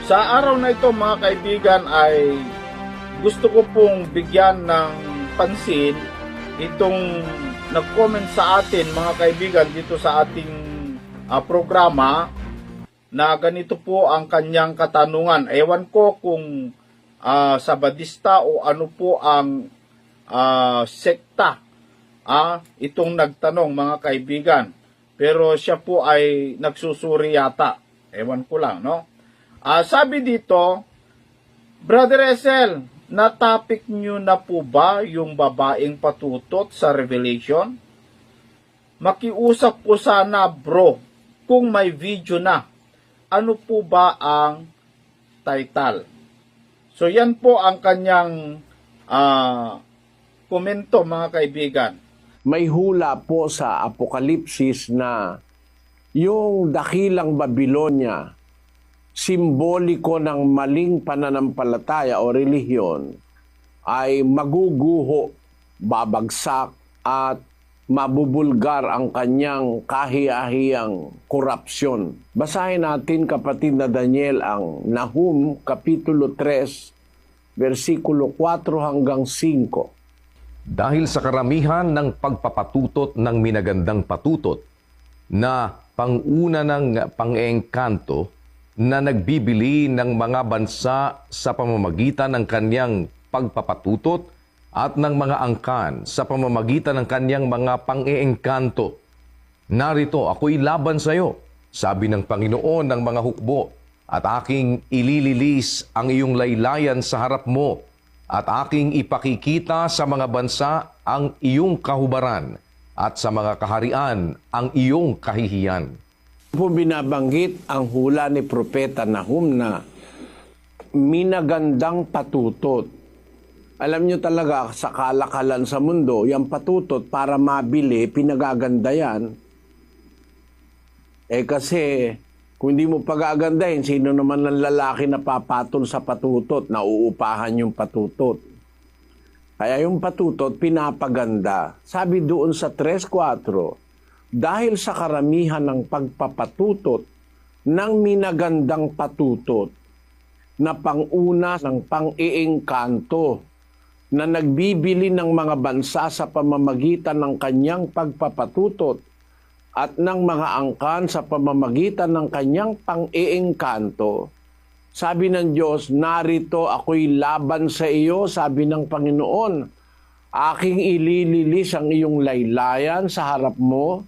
Sa araw na ito mga kaibigan ay gusto ko pong bigyan ng pansin itong nag-comment sa atin mga kaibigan dito sa ating programa na ganito po ang kanyang katanungan. Ewan ko kung Sabadista o ano po ang sekta itong nagtanong mga kaibigan. Pero siya po ay nagsusuri yata. Ewan ko lang, no? Sabi dito, Brother Esel, na-topic nyo na po ba yung babaeng patutot sa Revelation? Makiusap po sana bro, kung may video na. Ano po ba ang title? So yan po ang kanyang komento mga kaibigan. May hula po sa Apokalipsis na yung dakilang Babilonya, simboliko ng maling pananampalataya o relihiyon, ay maguguho, babagsak at mabubulgar ang kanyang kahiyahiyang korupsyon. Basahin natin kapatid na Daniel ang Nahum Kapitulo 3, versikulo 4 hanggang 5. Dahil sa karamihan ng pagpapatutot ng minagandang patutot na panguna ng pang-eengkanto na nagbibili ng mga bansa sa pamamagitan ng kanyang pagpapatutot at ng mga angkan sa pamamagitan ng kanyang mga pang-eengkanto. Narito, ako'y laban sa iyo, sabi ng Panginoon ng mga hukbo, at aking ilililis ang iyong laylayan sa harap mo, at aking ipakikita sa mga bansa ang iyong kahubaran, at sa mga kaharian ang iyong kahihiyan. Po binabanggit ang hula ni Propeta Nahum na minagandang patutot. Alam nyo talaga, sa kalakalan sa mundo, yung patutot para mabili, pinagaganda yan. Kasi, kung hindi mo pagagandahin, sino naman ng lalaki na papatol sa patutot, na uupahan yung patutot. Kaya yung patutot, pinapaganda. Sabi doon sa 3:4, dahil sa karamihan ng pagpapatutot ng minagandang patutot na panguna ng pang-iengkanto, na nagbibili ng mga bansa sa pamamagitan ng kanyang pagpapatutot at ng mga angkan sa pamamagitan ng kanyang pang-iengkanto. Sabi ng Diyos, narito ako'y laban sa iyo, sabi ng Panginoon. Aking ilililis ang iyong laylayan sa harap mo,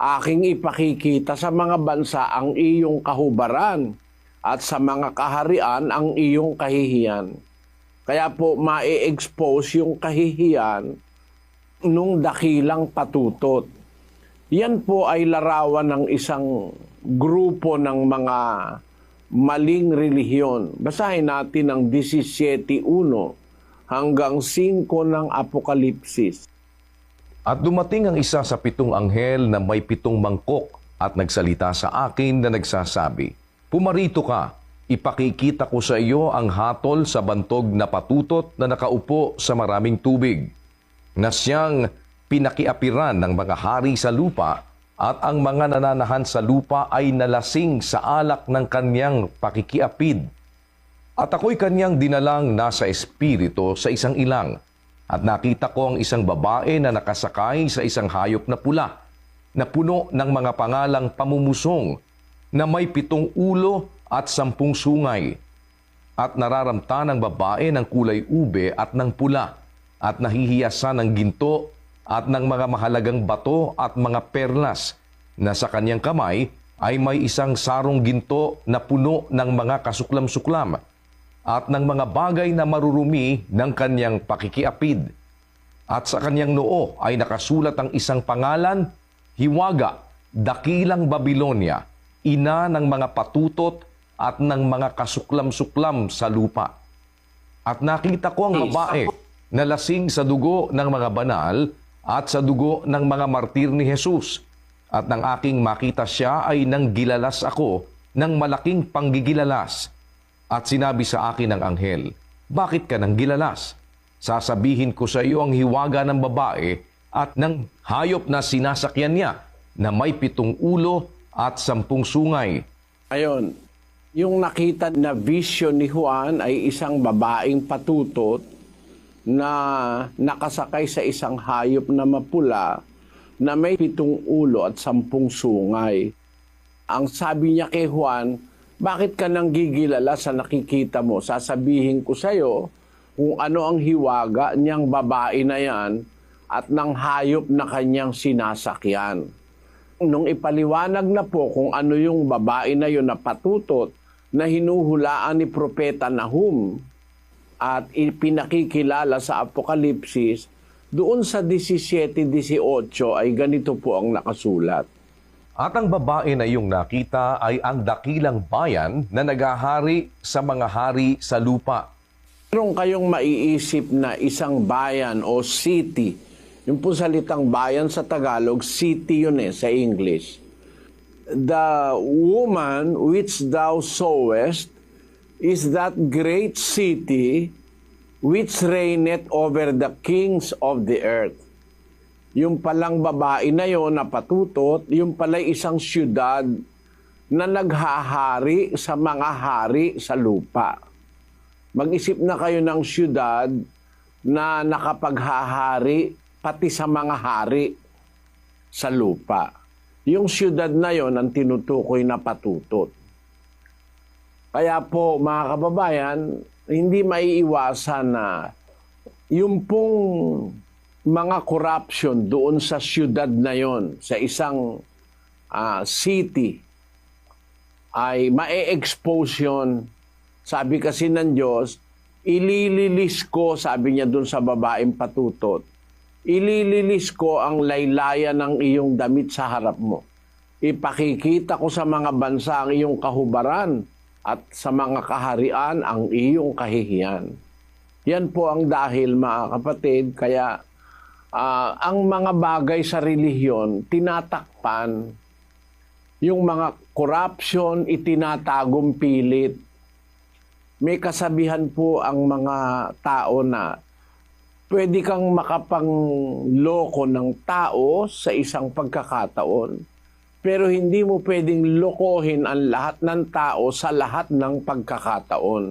aking ipakikita sa mga bansa ang iyong kahubaran at sa mga kaharian ang iyong kahihiyan. Kaya po ma-expose yung kahihiyan nung dakilang patutot. Yan po ay larawan ng isang grupo ng mga maling relihiyon. Basahin natin ang 17:1 hanggang 5 ng Apokalipsis. At dumating ang isa sa 7 anghel na may 7 mangkok at nagsalita sa akin na nagsasabi, pumarito ka, ipakikita ko sa iyo ang hatol sa bantog na patutot na nakaupo sa maraming tubig, na siyang pinakiapiran ng mga hari sa lupa, at ang mga nananahan sa lupa ay nalasing sa alak ng kanyang pakikiapid. At ako'y kanyang dinalang nasa espiritu sa isang ilang, at nakita ko ang isang babae na nakasakay sa isang hayop na pula, na puno ng mga pangalang pamumusong, na may 7 ulo at 10 sungay. At nararamta ng babae ng kulay ube at ng pula, at nahihiyasan ng ginto at ng mga mahalagang bato at mga perlas, na sa kanyang kamay ay may isang sarong ginto na puno ng mga kasuklam-suklam, at ng mga bagay na marurumi ng kanyang pakikiapid. At sa kanyang noo ay nakasulat ang isang pangalan, Hiwaga, Dakilang Babilonia, ina ng mga patutot at ng mga kasuklam-suklam sa lupa. At nakita ko ang babae na lasing sa dugo ng mga banal at sa dugo ng mga martir ni Jesus. At nang aking makita siya ay nanggilalas ako ng malaking panggigilalas. At sinabi sa akin ng anghel, bakit ka nanggilalas? Sasabihin ko sa iyo ang hiwaga ng babae at ng hayop na sinasakyan niya, na may 7 ulo at 10 sungay. Ayon, Yung nakita na vision ni Juan ay isang babaeng patutot na nakasakay sa isang hayop na mapula na may 7 ulo at 10 sungay. Ang sabi niya kay Juan, bakit ka nang gigilala sa nakikita mo? Sasabihin ko sa iyo kung ano ang hiwaga niyang babae na yan at ng hayop na kanyang sinasakyan. Nung ipaliwanag na po kung ano yung babae na yun na patutot na hinuhulaan ni Propeta Nahum at ipinakikilala sa Apokalipsis, doon sa 17-18 ay ganito po ang nakasulat. At ang babae na iyong nakita ay ang dakilang bayan na naghahari sa mga hari sa lupa. Meron kayong maiisip na isang bayan o city. Yung po salitang bayan sa Tagalog, city yun sa English. The woman which thou sawest is that great city which reigneth over the kings of the earth. Yung palang babae na yon na patutot, yung pala'y isang syudad na naghahari sa mga hari sa lupa. Mag-isip na kayo ng syudad na nakapaghahari pati sa mga hari sa lupa. Yung syudad na yon ang tinutukoy na patutot. Kaya po mga kababayan, hindi maiiwasan na yung pong mga corruption doon sa syudad na yon, sa isang city, ay ma-expose yun. Sabi kasi ng Diyos, ilililis ko, sabi niya doon sa babaeng patutot, ilililis ko ang laylayan ng iyong damit sa harap mo. Ipakikita ko sa mga bansa ang iyong kahubaran at sa mga kaharian ang iyong kahihiyan. Yan po ang dahil, mga kapatid, kaya ang mga bagay sa relihiyon, tinatakpan. Yung mga corruption, itinatagong pilit. May kasabihan po ang mga tao na pwede kang makapangloko ng tao sa isang pagkakataon, pero hindi mo pwedeng lokohin ang lahat ng tao sa lahat ng pagkakataon.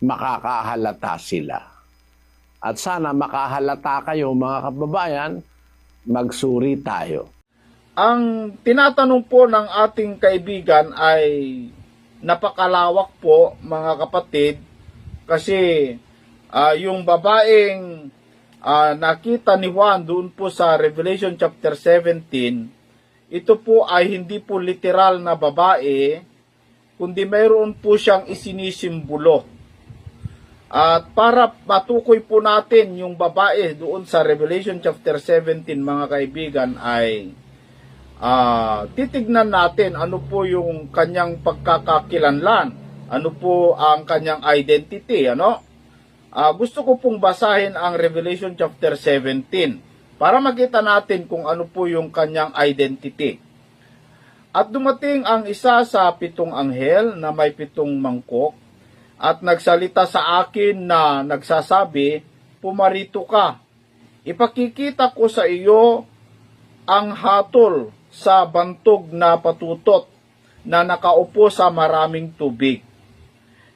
Makakahalata sila. At sana makahalata kayo mga kababayan, magsuri tayo. Ang tinatanong po ng ating kaibigan ay napakalawak po mga kapatid, kasi yung babaeng nakita ni Juan doon po sa Revelation chapter 17, ito po ay hindi po literal na babae, kundi mayroon po siyang isinisimbolo. At para matukoy po natin yung babae doon sa Revelation chapter 17 mga kaibigan ay titignan natin ano po yung kanyang pagkakakilanlan, ano po ang kanyang identity, ano? Gusto ko pong basahin ang Revelation chapter 17 para makita natin kung ano po yung kanyang identity. At dumating ang isa sa 7 anghel na may 7 mangkok at nagsalita sa akin na nagsasabi, pumarito ka, ipakikita ko sa iyo ang hatol sa bantog na patutot na nakaupo sa maraming tubig,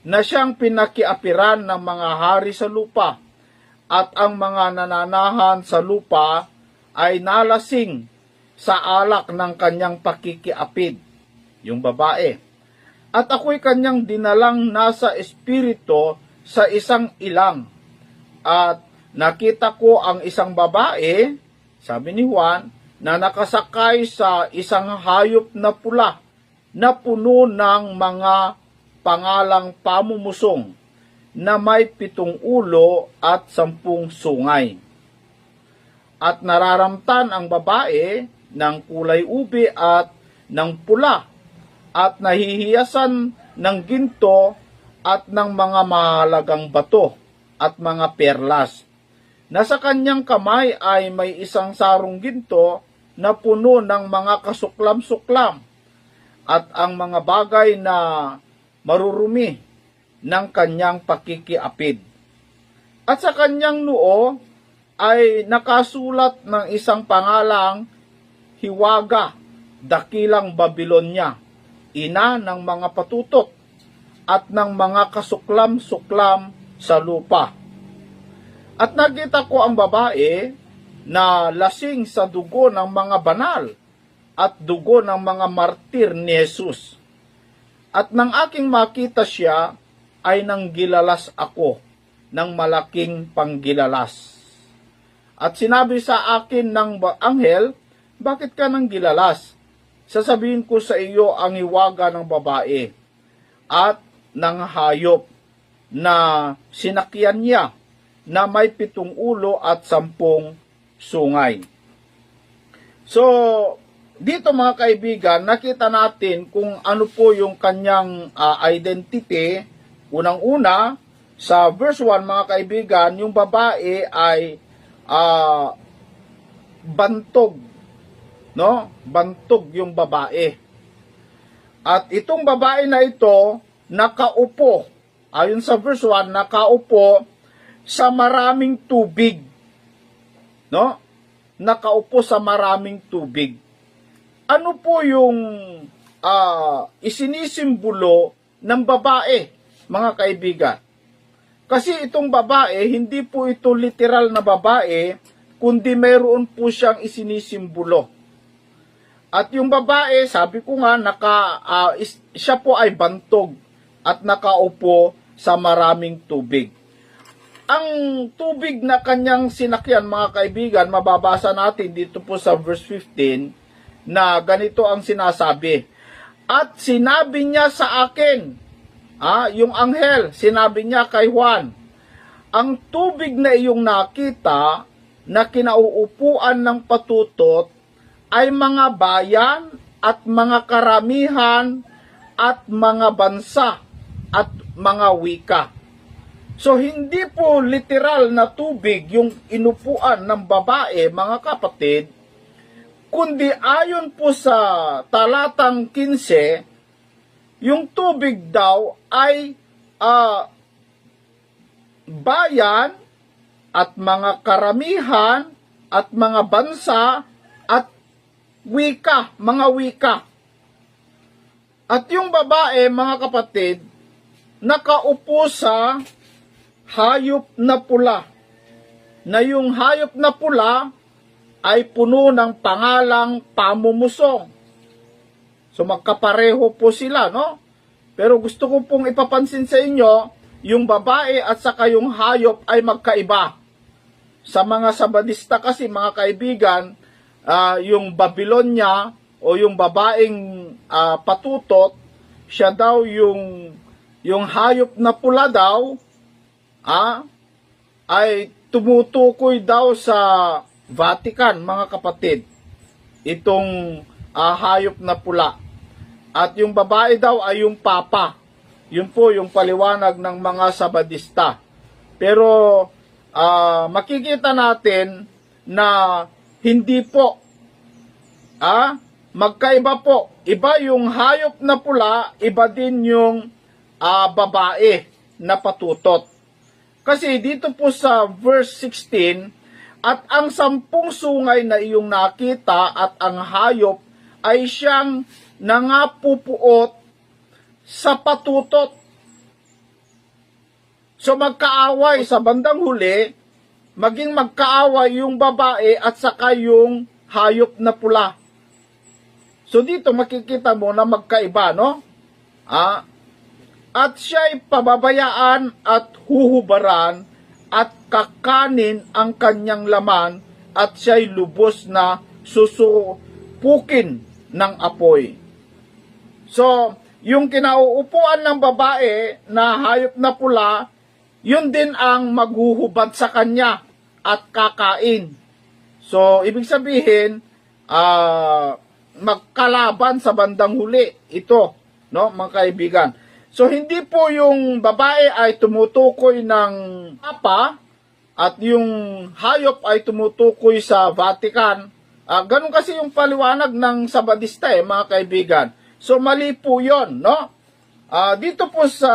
na siyang pinakiapiran ng mga hari sa lupa, at ang mga nananahan sa lupa ay nalasing sa alak ng kanyang pakikiapid, yung babae. At ako'y kanyang dinalang nasa espiritu sa isang ilang, at nakita ko ang isang babae, sabi ni Juan, na nakasakay sa isang hayop na pula na puno ng mga pangalang pamumusong na may 7 ulo at 10 sungay. At nararamtan ang babae ng kulay ube at ng pula at nahihiyasan ng ginto at ng mga mahalagang bato at mga perlas. Nasa kanyang kamay ay may isang sarong ginto na puno ng mga kasuklam-suklam at ang mga bagay na marurumi ng kanyang pakikiapid. At sa kanyang noo ay nakasulat ng isang pangalang Hiwaga, Dakilang Babilonya, ina ng mga patutot, at ng mga kasuklam-suklam sa lupa. At nakita ko ang babae na lasing sa dugo ng mga banal at dugo ng mga martir ni Jesus. At nang aking makita siya, ay nanggilalas ako ng malaking panggilalas. At sinabi sa akin ng anghel, bakit ka nanggilalas? Sasabihin ko sa iyo ang hiwaga ng babae at ng hayop na sinakyan niya na may 7 ulo at 10 sungay. So, dito mga kaibigan, nakita natin kung ano po yung kanyang identity. Unang-una, sa verse 1 mga kaibigan, yung babae ay bantog. No? Bantog yung babae. At itong babae na ito, nakaupo. Ayon sa verse 1, nakaupo sa maraming tubig. No? Nakaupo sa maraming tubig. Ano po yung isinisimbolo ng babae, mga kaibigan? Kasi itong babae, hindi po ito literal na babae, kundi mayroon po siyang isinisimbolo. At yung babae, sabi ko nga, siya po ay bantog at nakaupo sa maraming tubig. Ang tubig na kanyang sinakyan, mga kaibigan, mababasa natin dito po sa verse 15, na ganito ang sinasabi. At sinabi niya sa akin, yung anghel, sinabi niya kay Juan, ang tubig na iyong nakita na kinauupuan ng patutot ay mga bayan at mga karamihan at mga bansa at mga wika. So, hindi po literal na tubig yung inupuan ng babae, mga kapatid, kundi ayon po sa talatang 15, yung tubig daw ay bayan at mga karamihan at mga bansa at wika, mga wika. At yung babae, mga kapatid, nakaupo sa hayop na pula, na yung hayop na pula ay puno ng pangalang pamumusong. So magkapareho po sila, no? Pero gusto ko pong ipapansin sa inyo, yung babae at saka yung hayop ay magkaiba. Sa mga Sabadista kasi, mga kaibigan, yung Babylonia o yung babaeng patutot, siya daw yung hayop na pula daw, ay tumutukoy daw sa Vatican, mga kapatid, itong hayop na pula. At yung babae daw ay yung papa. Yun po yung paliwanag ng mga Sabadista. Pero makikita natin na hindi po. Magkaiba po. Iba yung hayop na pula, iba din yung babae na patutot. Kasi dito po sa verse 16, at ang 10 sungay na iyong nakita at ang hayop ay siyang nangapupuot sa patutot. So magkaaway sa bandang huli, maging magkaaway yung babae at saka yung hayop na pula. So dito makikita mo na magkaiba, no? At siya'y pababayaan at huhubaran at kakanin ang kanyang laman at siya'y lubos na susupukin ng apoy. So, yung kinauupuan ng babae na hayop na pula, yun din ang maghuhubad sa kanya at kakain. So, ibig sabihin, magkalaban sa bandang huli. Ito, no, mga kaibigan. So, hindi po yung babae ay tumutukoy ng papa at yung hayop ay tumutukoy sa Vatican. Ganun kasi yung paliwanag ng Sabadista, mga kaibigan. So, mali po yun, no? Dito po sa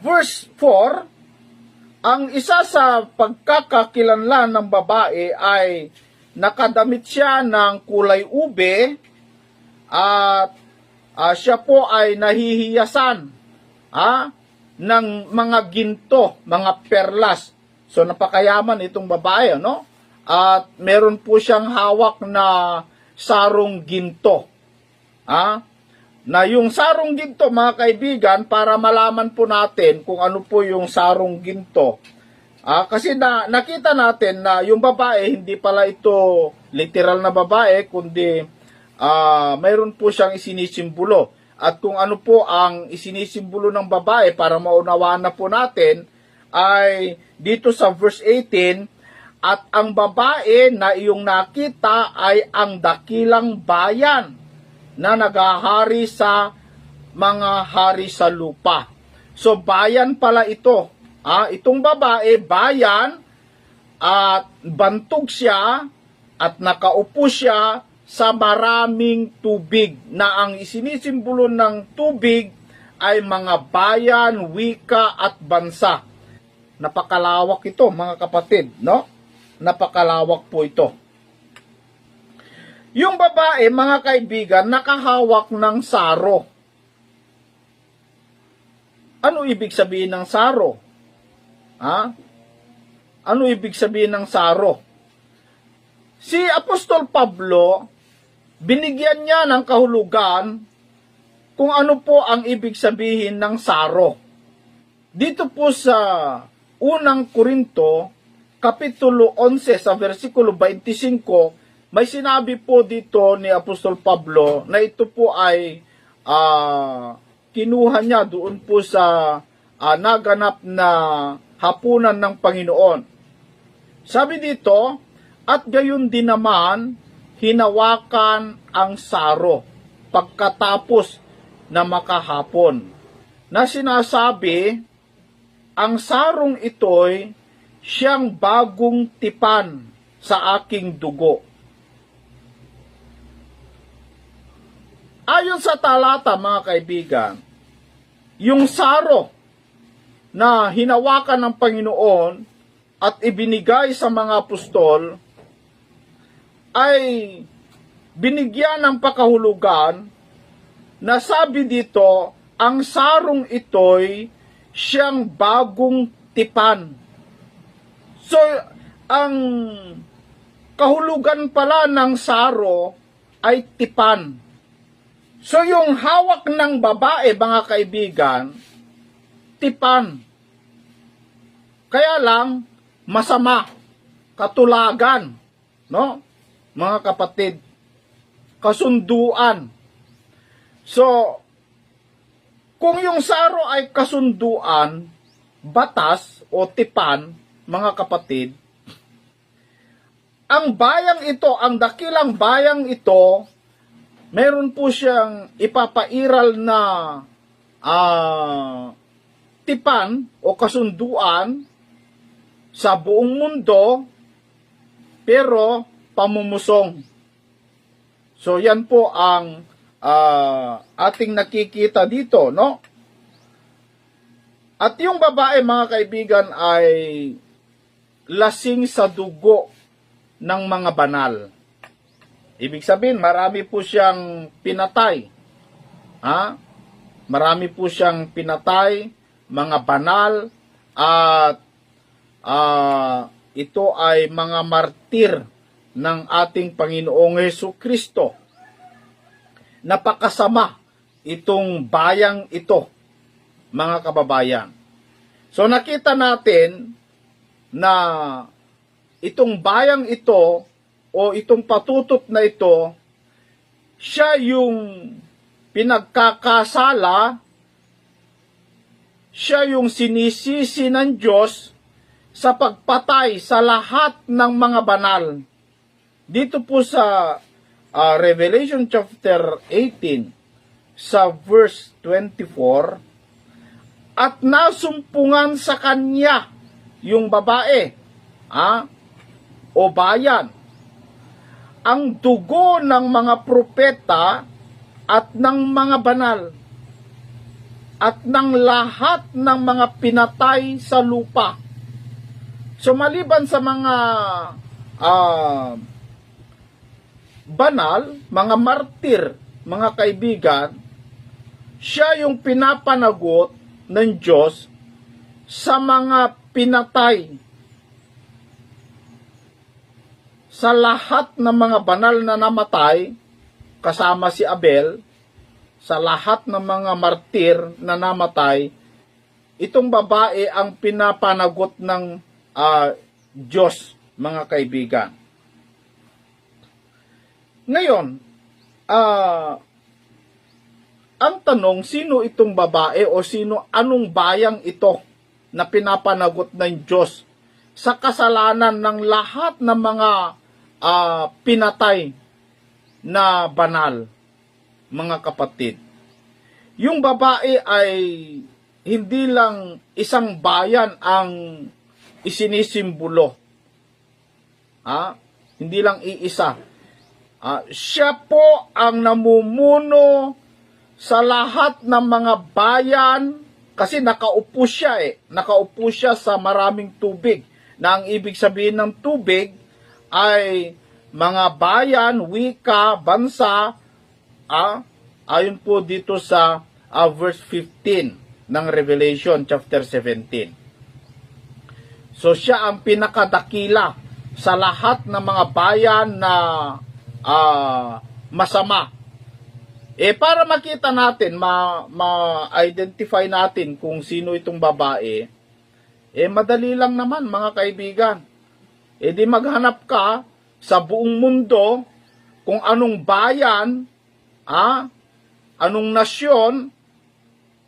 verse 4, ang isa sa pagkakakilanlan ng babae ay nakadamit siya ng kulay ube at siya po ay nahihiyasan ng mga ginto, mga perlas. So napakayaman itong babae, no? At meron po siyang hawak na sarong ginto. Na yung sarong ginto, mga kaibigan, para malaman po natin kung ano po yung sarong ginto. Kasi nakita natin na yung babae, hindi pala ito literal na babae, kundi mayroon po siyang isinisimbolo. At kung ano po ang isinisimbolo ng babae, para maunawaan na po natin, ay dito sa verse 18, at ang babae na iyong nakita ay ang dakilang bayan na naghahari sa mga hari sa lupa. So bayan pala ito. Itong babae, bayan, at bantog siya at nakaupo siya sa maraming tubig, na ang isinisimbolo ng tubig ay mga bayan, wika at bansa. Napakalawak ito, mga kapatid, no? Napakalawak po ito. Yung babae, mga kaibigan, nakahawak ng saro. Ano ibig sabihin ng saro? Ano ibig sabihin ng saro? Si Apostol Pablo, binigyan niya ng kahulugan kung ano po ang ibig sabihin ng saro. Dito po sa unang Korinto, Kapitulo 11 sa versikulo 25, may sinabi po dito ni Apostol Pablo na ito po ay kinuha niya doon po sa naganap na hapunan ng Panginoon. Sabi dito, at gayon din naman, hinawakan ang saro pagkatapos na makahapon, na sinasabi, ang sarong ito'y siyang bagong tipan sa aking dugo. Ayon sa talata, mga kaibigan, yung saro na hinawakan ng Panginoon at ibinigay sa mga apostol ay binigyan ng pakahulugan na sabi dito, ang sarong ito'y siyang bagong tipan. So, ang kahulugan pala ng saro ay tipan. So, yung hawak ng babae, mga kaibigan, tipan. Kaya lang, masama, katulagan, no? Mga kapatid, kasunduan. So, kung yung saro ay kasunduan, batas o tipan, mga kapatid, ang bayang ito, ang dakilang bayang ito, meron po siyang ipapairal na tipan o kasunduan sa buong mundo, pero pamumusong. So yan po ang ating nakikita dito, no? At yung babae, mga kaibigan, ay lasing sa dugo ng mga banal. Ibig sabihin, marami po siyang pinatay. Marami po siyang pinatay, mga banal, at ito ay mga martir ng ating Panginoong Hesukristo. Napakasama itong bayang ito, mga kababayan. So nakita natin na itong bayang ito o itong patutot na ito, siya yung pinagkakasala, siya yung sinisisi ng Diyos sa pagpatay sa lahat ng mga banal. Dito po sa Revelation chapter 18 sa verse 24, at nasumpungan sa kanya yung babae, o bayan, ang dugo ng mga propeta at ng mga banal at ng lahat ng mga pinatay sa lupa. So maliban sa mga banal, mga martir, mga kaibigan, siya yung pinapanagot ng Diyos sa mga pinatay, sa lahat ng mga banal na namatay, kasama si Abel, sa lahat ng mga martir na namatay, itong babae ang pinapanagot ng Diyos, mga kaibigan. Ngayon, ang tanong, sino itong babae o anong bayang ito na pinapanagot ng Diyos sa kasalanan ng lahat ng mga pinatay na banal, mga kapatid? Yung babae ay hindi lang isang bayan ang isinisimbolo. Hindi lang iisa. Siya po ang namumuno sa lahat ng mga bayan, kasi nakaupo siya Nakaupo siya sa maraming tubig. Na ang ibig sabihin ng tubig ay mga bayan, wika, bansa, ayon po dito sa verse 15 ng Revelation chapter 17. So siya ang pinakadakila sa lahat ng mga bayan na masama. Para makita natin, ma-identify natin kung sino itong babae, madali lang naman, mga kaibigan. Di maghanap ka sa buong mundo kung anong bayan, anong nasyon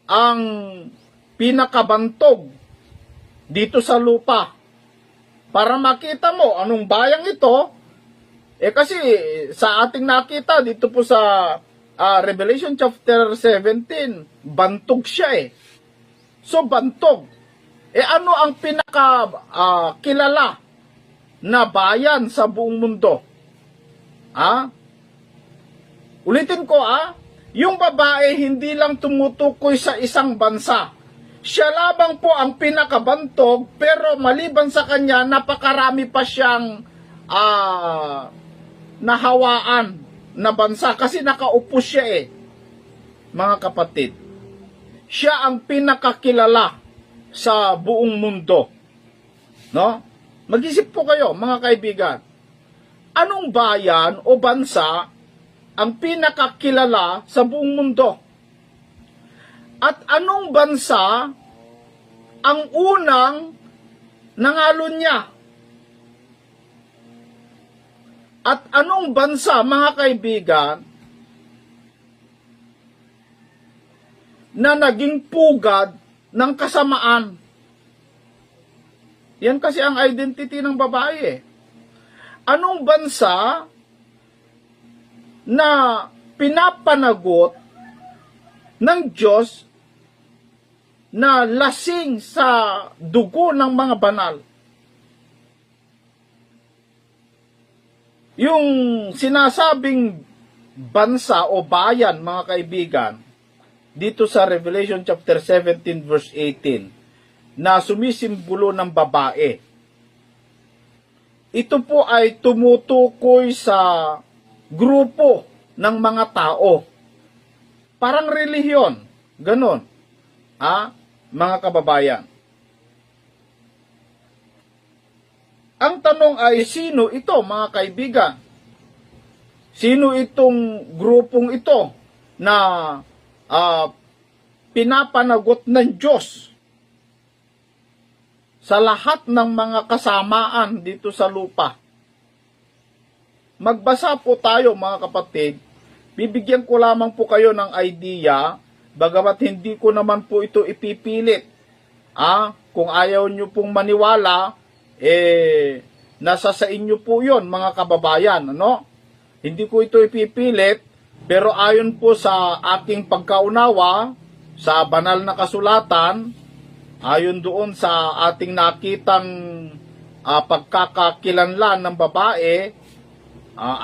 ang pinakabantog dito sa lupa. Para makita mo anong bayang ito, kasi sa ating nakita dito po sa Revelation chapter 17, bantog siya So bantog. Ano ang pinaka kilala na bayan sa buong mundo? Ulitin ko yung babae hindi lang tumutukoy sa isang bansa. Siya lamang po ang pinakabantog, pero maliban sa kanya, napakarami pa siyang nahawaan na bansa kasi nakaupo siya mga kapatid. Siya ang pinakakilala sa buong mundo. No? Mag-isip po kayo, mga kaibigan. Anong bayan o bansa ang pinakakilala sa buong mundo? At anong bansa ang unang nangalo niya? At anong bansa, mga kaibigan, na naging pugad ng kasamaan? Yan kasi ang identity ng babae. Anong bansa na pinapanagot ng Diyos na lasing sa dugo ng mga banal? Yung sinasabing bansa o bayan, mga kaibigan, dito sa Revelation chapter 17 verse 18, na sumisimbolo ng babae. Ito po ay tumutukoy sa grupo ng mga tao. Parang relihiyon, ganon. Mga kababayan. Ang tanong ay, sino ito, mga kaibigan? Sino itong grupong ito na pinapanagot ng Diyos sa lahat ng mga kasamaan dito sa lupa? Magbasa po tayo, mga kapatid. Bibigyan ko lamang po kayo ng idea, bagamat hindi ko naman po ito ipipilit. Kung ayaw nyo pong maniwala, nasa sa inyo po yon, mga kababayan. Hindi ko ito ipipilit, pero ayon po sa aking pagkaunawa sa banal na kasulatan, ayon doon sa ating nakitang pagkakakilanlan ng babae,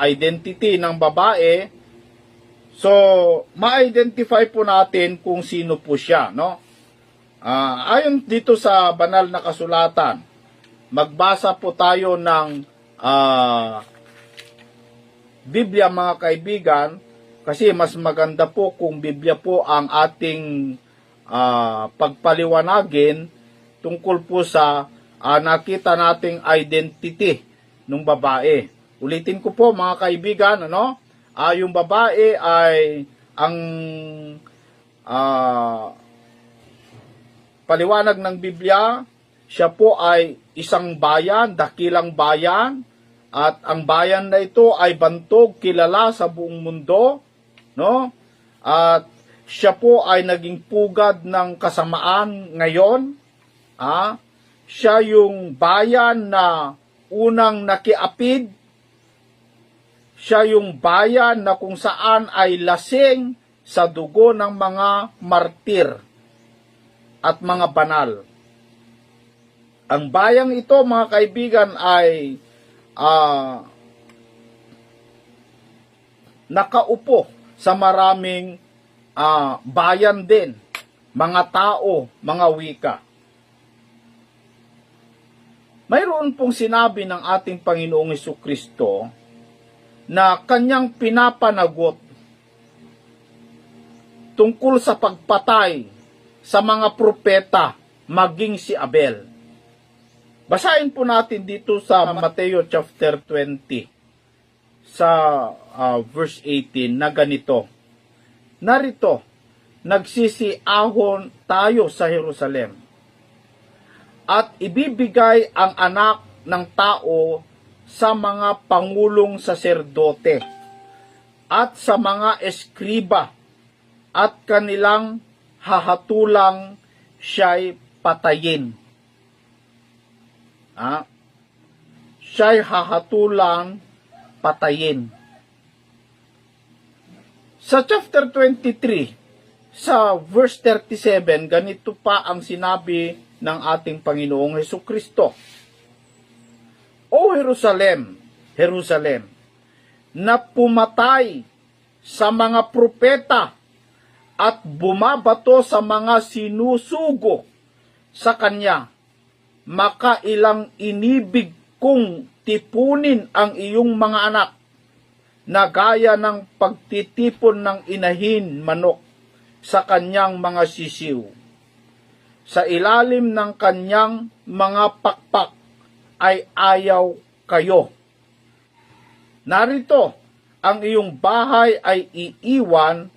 identity ng babae, so ma-identify po natin kung sino po siya. Ayon dito sa banal na kasulatan, magbasa po tayo ng Biblia, mga kaibigan, kasi mas maganda po kung Biblia po ang ating pagpaliwanagin tungkol po sa nakita nating identity ng babae. Ulitin ko po mga kaibigan, yung babae ay ang paliwanag ng Biblia, siya po ay isang bayan, dakilang bayan, at ang bayan na ito ay bantog, kilala sa buong mundo, At siya po ay naging pugad ng kasamaan ngayon. Siya yung bayan na unang nakiapid. Siya yung bayan na kung saan ay lasing sa dugo ng mga martir at mga banal. Ang bayang ito, mga kaibigan, ay nakaupo sa maraming bayan din, mga tao, mga wika. Mayroon pong sinabi ng ating Panginoong Hesukristo na kanyang pinapanagot tungkol sa pagpatay sa mga propeta, maging si Abel. Basahin po natin dito sa Mateo chapter 20, sa verse 18 na ganito. Narito, nagsisiahon tayo sa Jerusalem at ibibigay ang anak ng tao sa mga pangulong saserdote at sa mga eskriba at kanilang hahatulang siya'y patayin. Siya'y hahatulang patayin. Sa chapter 23, sa verse 37, ganito pa ang sinabi ng ating Panginoong Hesukristo. O Jerusalem, Jerusalem, na pumatay sa mga propeta at bumabato sa mga sinusugo sa kanya, makailang inibig kong tipunin ang iyong mga anak na gaya ng pagtitipon ng inahin manok sa kanyang mga sisiw. Sa ilalim ng kanyang mga pakpak ay ayaw kayo. Narito, ang iyong bahay ay iiwan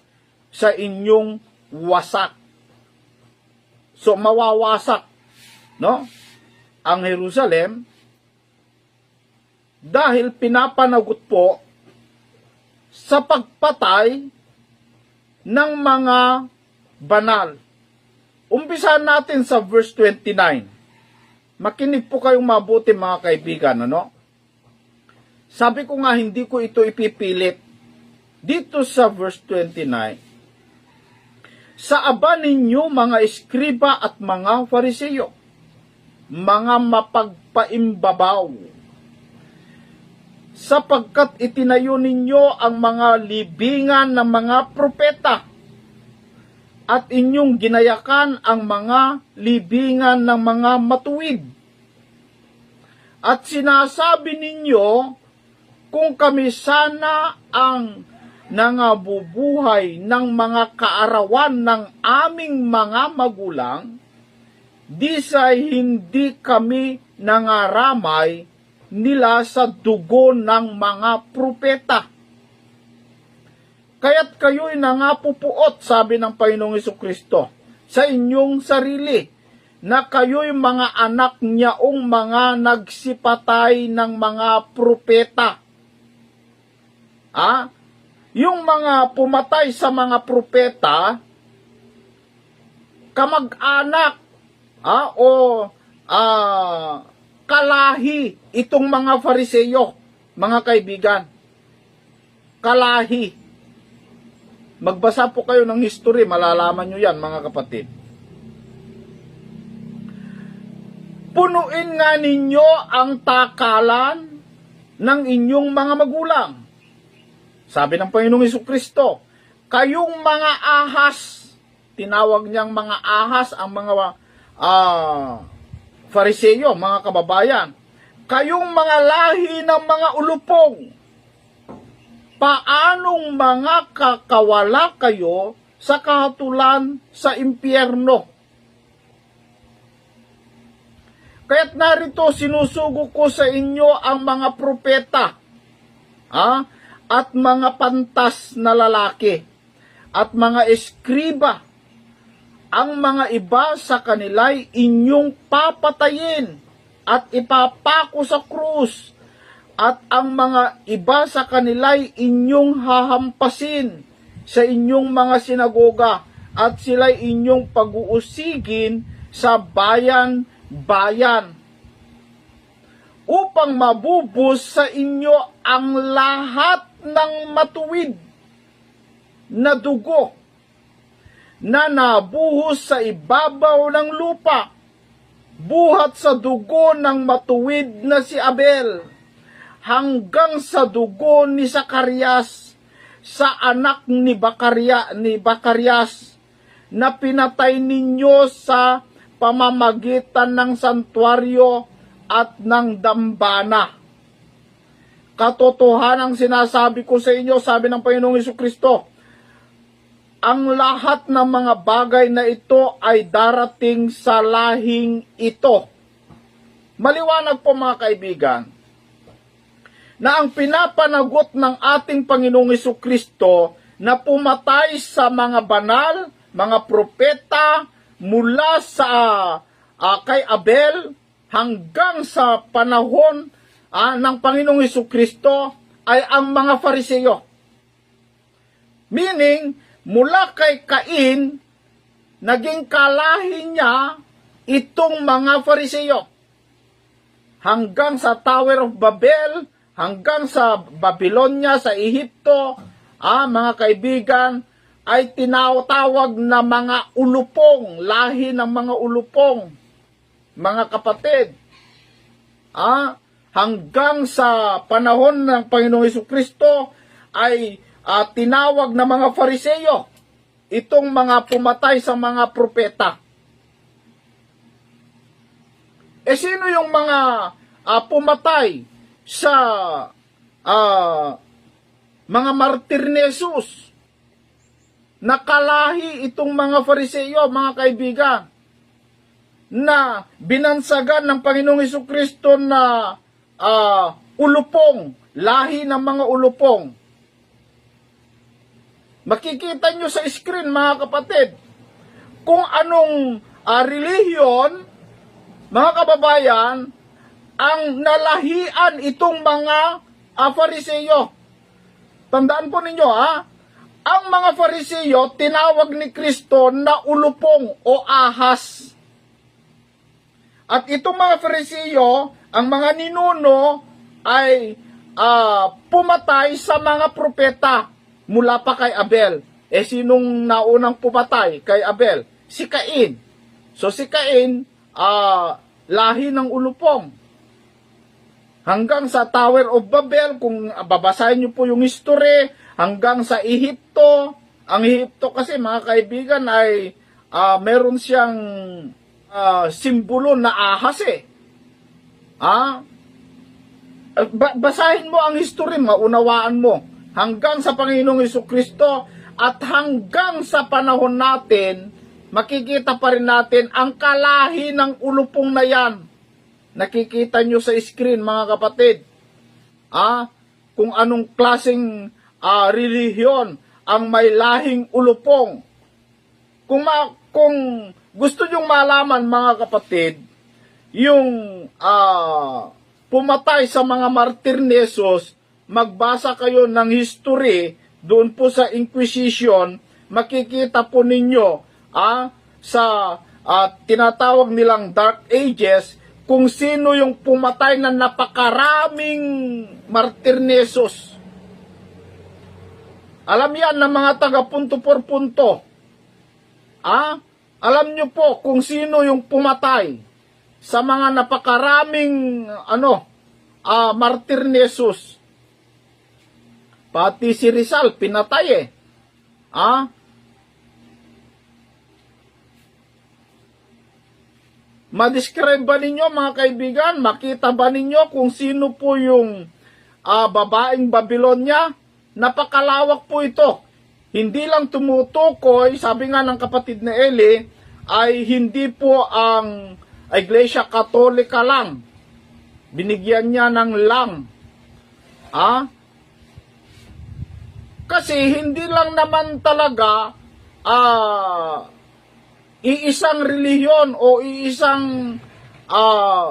sa inyong wasak. So, mawawasak, ang Jerusalem dahil pinapanagot po sa pagpatay ng mga banal. Umpisahan natin sa verse 29. Makinig po kayong mabuti, mga kaibigan, Sabi ko nga, hindi ko ito ipipilit. Dito sa verse 29, sa aba ninyo mga eskriba at mga fariseyo, mga mapagpaimbabaw, sapagkat itinayo ninyo ang mga libingan ng mga propeta at inyong ginayakan ang mga libingan ng mga matuwid. At sinasabi ninyo, kung kami sana ang nangabubuhay ng mga kaarawan ng aming mga magulang, di sa'y hindi kami nangaramay nila sa dugo ng mga propeta. Kaya't kayo'y nangapupuot, sabi ng Panginoong Hesukristo, sa inyong sarili, na kayo'y mga anak niyaong mga nagsipatay ng mga propeta. Yung mga pumatay sa mga propeta, kamag-anak, kalahi itong mga Fariseyo, mga kaibigan. Kalahi. Magbasa po kayo ng history, malalaman nyo yan, mga kapatid. Punuin nga ninyo ang takalan ng inyong mga magulang. Sabi ng Panginoong Hesukristo, kayong mga ahas, tinawag niyang mga ahas ang mga Fariseyo, mga kababayan, kayong mga lahi ng mga ulupong, paanong mga kakawala kayo sa kahatulan sa impyerno. Kaya't narito sinusugo ko sa inyo ang mga propeta at mga pantas na lalaki at mga eskriba. Ang mga iba sa kanila'y inyong papatayin at ipapako sa krus, at ang mga iba sa kanila'y inyong hahampasin sa inyong mga sinagoga, at sila'y inyong pag-uusigin sa bayan-bayan, upang mabubus sa inyo ang lahat ng matuwid na dugo na nabuhos sa ibabaw ng lupa, buhat sa dugo ng matuwid na si Abel, hanggang sa dugo ni Zacarias, sa anak ni Bacarias, na pinatay ninyo sa pamamagitan ng santuaryo at ng dambana. Katotohanang sinasabi ko sa inyo, sabi ng Panginoong Jesucristo, ang lahat ng mga bagay na ito ay darating sa lahing ito. Maliwanag po mga kaibigan, na ang pinapanagot ng ating Panginoong Jesucristo na pumatay sa mga banal, mga propeta, mula sa kay Abel hanggang sa panahon ng Panginoong Jesucristo ay ang mga Fariseyo. Meaning, mula kay Cain, naging kalahi niya itong mga Fariseyo. Hanggang sa Tower of Babel, hanggang sa Babylonia, sa Ehipto, mga kaibigan, ay tinatawag na mga ulupong, lahi ng mga ulupong, mga kapatid. Hanggang sa panahon ng Panginoong Jesucristo ay tinawag na mga Fariseyo itong mga pumatay sa mga propeta. Sino yung mga pumatay sa mga martir ni Jesus? Nakalahi itong mga Fariseyo, mga kaibigan, na binansagan ng Panginoong Jesucristo na ulupong, lahi ng mga ulupong. Makikita nyo sa screen, mga kapatid, kung anong relihiyon, mga kababayan, ang nalahian itong mga Fariseyo. Tandaan po ninyo, ang mga Fariseyo, tinawag ni Kristo na ulupong o ahas. At itong mga Fariseyo, ang mga ninuno ay pumatay sa mga propeta mula pa kay Abel. Sinong naunang pumatay kay Abel? Si Cain. So si Cain, lahi ng ulupong. Hanggang sa Tower of Babel, kung babasahin niyo po yung history, hanggang sa Ehipto. Ang Ehipto kasi, mga kaibigan, ay meron siyang simbolo na ahas basahin mo ang history, maunawaan mo. Hanggang sa Panginoong Jesucristo at hanggang sa panahon natin, makikita pa rin natin ang kalahi ng ulupong na yan. Nakikita nyo sa screen, mga kapatid. Kung anong klaseng relihiyon ang may lahing ulupong. Kung gusto nyong malaman, mga kapatid, yung pumatay sa mga martir ni Jesus, magbasa kayo ng history doon po sa Inquisition, makikita po ninyo sa tinatawag nilang Dark Ages, kung sino yung pumatay na napakaraming martir ni Jesus. Alam yan ng mga taga punto por punto. Alam nyo po kung sino yung pumatay sa mga napakaraming martir ni Jesus. Pati si Rizal pinatay Madescribe ba ninyo, mga kaibigan? Makita ba ninyo kung sino po yung babaeng Babylonia? Napakalawak po ito. hindi lang tumutukoy, sabi nga ng kapatid na Eli, ay hindi po ang Iglesia Katolika lang. Binigyan niya ng lang. Kasi hindi lang naman talaga iisang relihiyon o iisang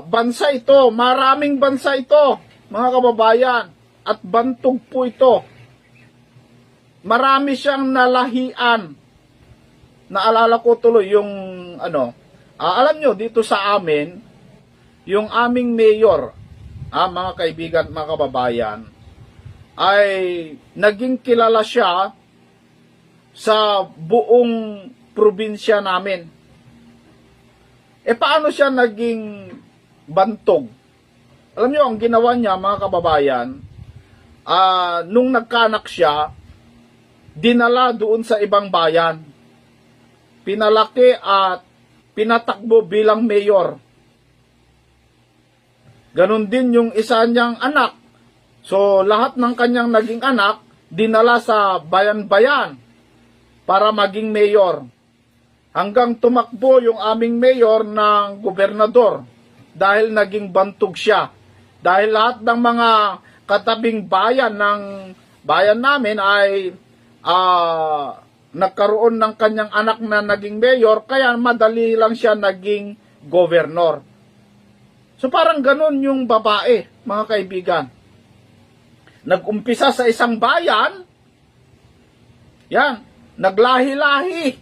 bansa ito. Maraming bansa ito, mga kababayan. At bantog po ito. Marami siyang nalahian. Naalala ko tuloy yung alam nyo, dito sa amin, yung aming mayor, mga kaibigan, mga kababayan, ay naging kilala siya sa buong probinsya namin. Paano siya naging bantog? Alam nyo, ang ginawa niya, mga kababayan, nung nagkanak siya, dinala doon sa ibang bayan. Pinalaki at pinatakbo bilang mayor. Ganon din yung isa niyang anak. So, lahat ng kanyang naging anak, dinala sa bayan-bayan para maging mayor. Hanggang tumakbo yung aming mayor ng gobernador dahil naging bantog siya. Dahil lahat ng mga katabing bayan ng bayan namin ay nagkaroon ng kanyang anak na naging mayor, kaya madali lang siya naging governor. So parang ganun yung babae, mga kaibigan. Nag-umpisa sa isang bayan, yan, naglahi-lahi,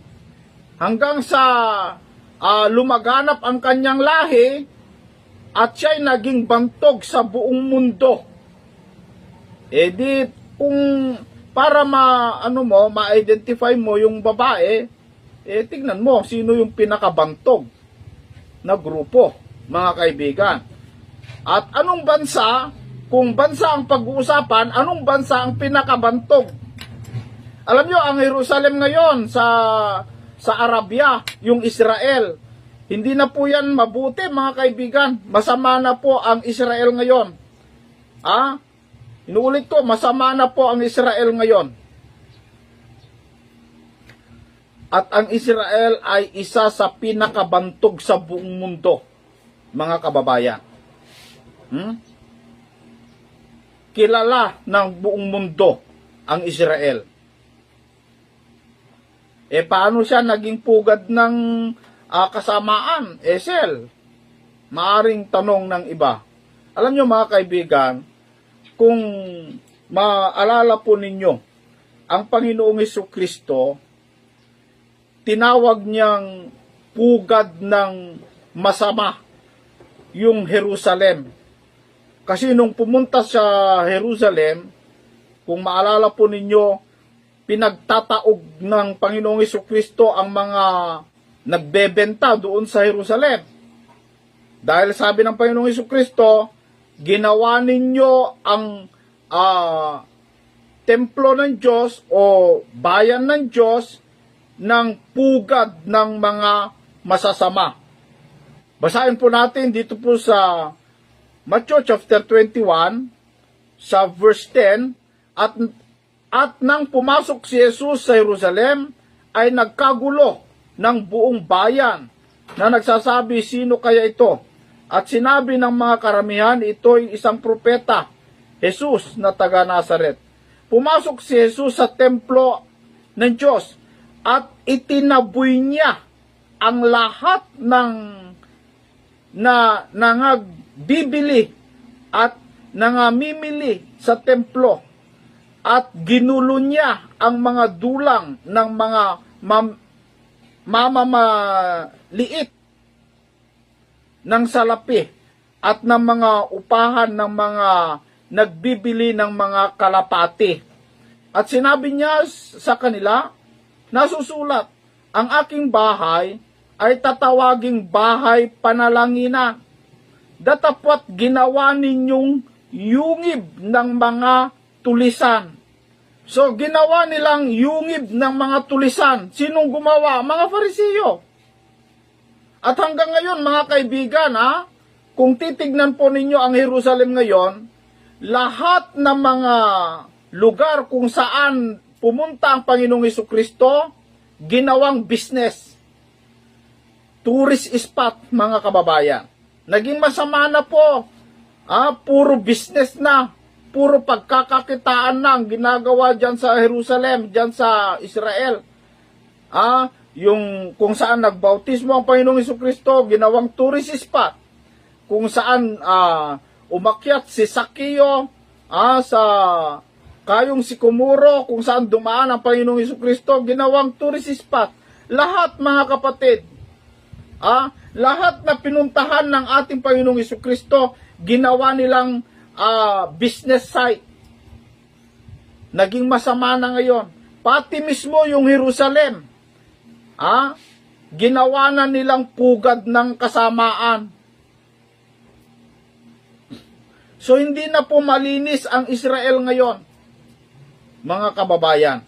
hanggang sa lumaganap ang kanyang lahi, at siya'y naging bantog sa buong mundo. Di, kung para ma-identify mo yung babae, tignan mo sino yung pinakabantog na grupo, mga kaibigan. At anong bansa, kung bansa ang pag-uusapan, anong bansa ang pinakabantog? Alam nyo, ang Jerusalem ngayon sa Arabia, yung Israel, hindi na po yan mabuti, mga kaibigan. Masama na po ang Israel ngayon. Inuulit ko, masama na po ang Israel ngayon. At ang Israel ay isa sa pinakabantog sa buong mundo, mga kababayan. Kilala ng buong mundo ang Israel. Paano siya naging pugad ng kasamaan? Sel, maaring tanong ng iba. Alam nyo, mga kaibigan, kung maalala po ninyo, ang Panginoong Jesucristo, tinawag niyang pugad ng masama yung Jerusalem. Kasi nung pumunta sa Jerusalem, kung maalala po ninyo, pinagtataog ng Panginoong Jesucristo ang mga nagbebenta doon sa Jerusalem. Dahil sabi ng Panginoong Jesucristo, ginawa ninyo ang templo ng Diyos o bayan ng Diyos ng pugad ng mga masasama. Basahin po natin dito po sa Matthew chapter 21 sa verse 10, at nang pumasok si Jesus sa Jerusalem ay nagkagulo ng buong bayan na nagsasabi, sino kaya ito? At sinabi ng mga karamihan, ito'y isang propeta, Jesus na taga Nazaret. Pumasok si Jesus sa templo ng Diyos at itinaboy niya ang lahat ng nangagbibili at nangamimili sa templo, at ginulo niya ang mga dulang ng mga mamamaliit ng salapi at ng mga upahan ng mga nagbibili ng mga kalapati. At sinabi niya sa kanila, nasusulat, ang aking bahay ay tatawaging bahay panalangina. Datapwat ginawa ninyong yungib ng mga tulisan. So, ginawa nilang yungib ng mga tulisan. Sinong gumawa? Mga Fariseo. At hanggang ngayon, mga kaibigan, kung titignan po ninyo ang Jerusalem ngayon, lahat ng mga lugar kung saan pumunta ang Panginoong Hesukristo, ginawang business. Tourist spot, mga kababayan. Naging masama na po. Puro business na. Puro pagkakakitaan na ang ginagawa dyan sa Jerusalem, dyan sa Israel. Yung kung saan nagbautismo ang Panginoong Hesukristo, ginawang tourist spot. Kung saan umakyat si Sakeo sa Kayong Sikomuro, kung saan dumaan ang Panginoong Hesukristo, ginawang tourist spot. Lahat, mga kapatid, lahat na pinuntahan ng ating Panginoong Hesukristo, ginawa nilang business site. Naging masama na ngayon. Pati mismo yung Jerusalem, ginawa na nilang pugad ng kasamaan. So hindi na po malinis ang Israel ngayon, mga kababayan.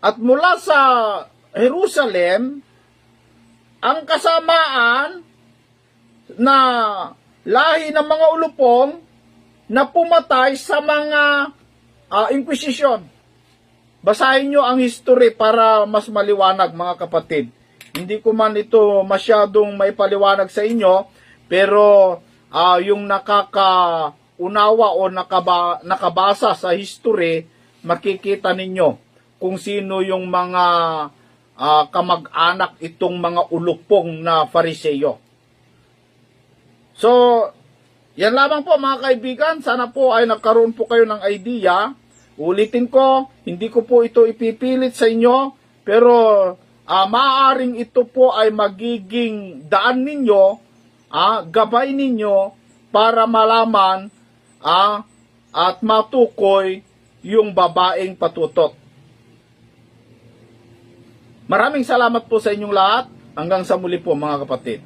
At mula sa Jerusalem, ang kasamaan na lahi ng mga ulupong na pumatay sa mga inquisition. Basahin nyo ang history para mas maliwanag, mga kapatid. Hindi ko man ito masyadong may paliwanag sa inyo, pero yung nakakaunawa o nakabasa sa history, makikita ninyo kung sino yung mga kamag-anak itong mga ulupong na Fariseo. So, yan lamang po, mga kaibigan. Sana po ay nagkaroon po kayo ng idea. Ulitin ko, hindi ko po ito ipipilit sa inyo, pero maaaring ito po ay magiging daan ninyo, gabay ninyo para malaman at matukoy yung babaeng patutot. Maraming salamat po sa inyong lahat. Hanggang sa muli po, mga kapatid.